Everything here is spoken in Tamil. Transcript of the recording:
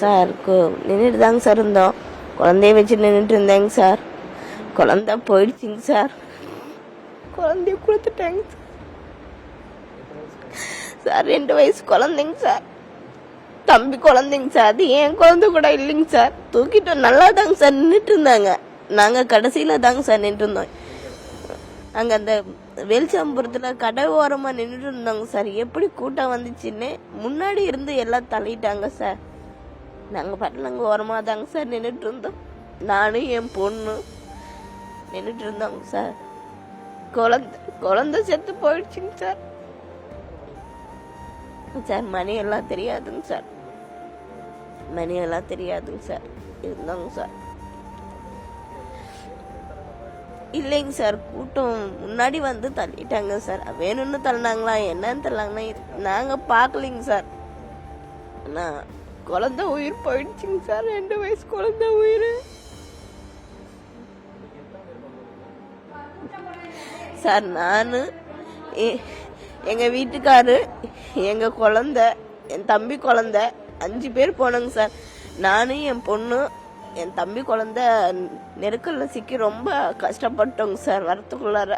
சார் நின்றுட்டு தாங்க சார் இருந்தோம். குழந்தைய வச்சு நின்றுட்டு இருந்தேங்க சார். குழந்தை போயிடுச்சிங்க சார். குழந்தைய கொடுத்துட்டாங்க சார். 2 வயசு குழந்தைங்க சார். தம்பி குழந்தைங்க சார். அது என் குழந்தை கூட இல்லைங்க சார். தூக்கிட்டு நல்லா தாங்க சார் நின்றுட்டு இருந்தாங்க. நாங்கள் கடைசியில் தாங்க சார் நின்று இருந்தோம். அங்கே அந்த வெளிச்சம்புரத்தில் கடை ஓரமாக நின்றுட்டு இருந்தாங்க சார். எப்படி கூட்டம் வந்துச்சுன்னு முன்னாடி இருந்து எல்லாம் தள்ளிட்டாங்க சார். நாங்கள் பாட்டில் அங்கே ஓரமாக தாங்க சார் நின்றுட்டு இருந்தோம். நானும் என் பொண்ணு நின்றுட்டு இருந்தோங்க சார். குழந்தை செத்து போயிடுச்சுங்க சார். சார் மணியெல்லாம் தெரியாதுங்க சார். மணியெல்லாம் தெரியாதுங்க சார். இருந்தாங்க சார். இல்லைங்க சார், கூட்டம் முன்னாடி வந்து தள்ளிட்டாங்க சார். வேணும்னு தள்ளினாங்களா என்னன்னு தள்ளாங்கன்னா நாங்கள் பார்க்கலிங்க சார். நான் குழந்தை உயிர் போயிடுச்சுங்க சார். 2 வயசு குழந்தை உயிர் சார். நான் எங்கள் வீட்டுக்காரு, எங்கள் குழந்தை, என் தம்பி குழந்தை 5 பேர் போனோங்க சார். நானும் என் பொண்ணு, என் தம்பி குழந்தை நெருக்கல்ல சிக்கி ரொம்ப கஷ்டப்பட்டோங்க சார் வரத்துக்குள்ளார.